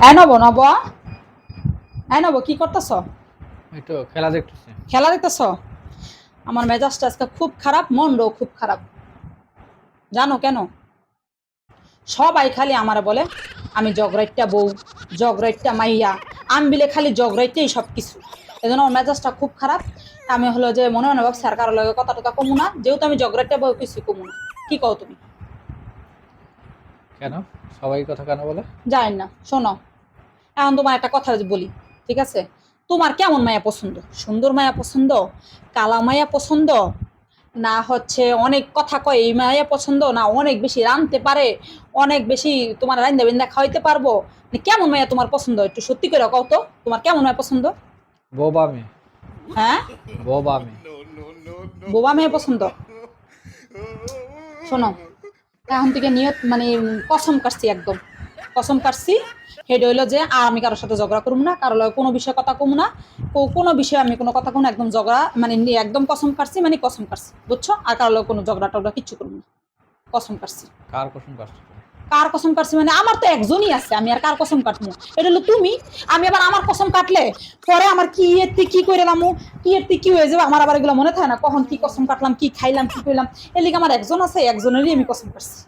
নব নব নব কি করতেছ? এই তো খেলা দেখতেছি। খেলা দেখতেছ? আমার মেজাজটা আজকে খুব খারাপ, মনটাও খুব খারাপ। জানো কেন? সবাই খালি আমারে বলে আমি জগরাইট্টা বউ, জগরাইট্টা মাইয়া, আমি বিলে খালি জগরাইটেই সব কিছু। এই জন্য আমার মেজাজটা খুব খারাপ। আমি হলো যে মনে মনে ভাবছি আর কারো লগে কথা টথা কমু না, যেহেতু আমি জগরাইট্টা বউ কিছু কমু না। কি কও তুমি? কেন সবাই কথা কেন বলে? জানি না, শোনো, এখন তোমার একটা কথা বলি, ঠিক আছে? তোমার কেমন মায়া পছন্দ? সুন্দর মায়া পছন্দ, কালা মায়া পছন্দ, না হচ্ছে অনেক কথা কয় এই মায়া পছন্দ, না অনেক বেশি রাঁধতে পারে, অনেক বেশি তোমার রান্দা বিন্দা খাওয়াইতে পারবো? মানে কেমন মায়া তোমার পছন্দ? একটু সত্যি করে কও তো, তোমার কেমন মায়া পছন্দ? বোবা মেয়ে। হ্যাঁ, বোবা মেয়ে। বোবা মেয়ে পছন্দ? শোনো, এখন থেকে নিয়ত মানে কসম কাটছি, একদম কসম কাটছি। হেড হইলো যে আর আমি কারোর সাথে ঝগড়া করবো না, কারো লগে কোনো বিষয়ে কথা কমু না, কোনো বিষয়ে আমি কোনো কথা কমু না, একদম ঝগড়া মানে একদম কসম কাটছি, মানে কসম কাটছি, বুঝছো? আর কারো লগে কোনো ঝগড়া টগড়া কিচ্ছু করবো না, কসম কাটছি। কার কসম কাটছো তুমি? কার কসম কাটছি মানে আমার তো একজনই আছে, আমি আর কার কসম কাটবো? এটা হলো তুমি। আমি আবার আমার কসম কাটলে পরে আমার কি এতে কি করে এলামো, কি এতে কি হয়ে যাবে, আমার আবার এগুলো মনে থাকে না, কখন কি কসম কাটলাম, কি খাইলাম, কি করলাম। এর লিগে আমার একজন আছে, একজনেরই আমি কসম কাটছি।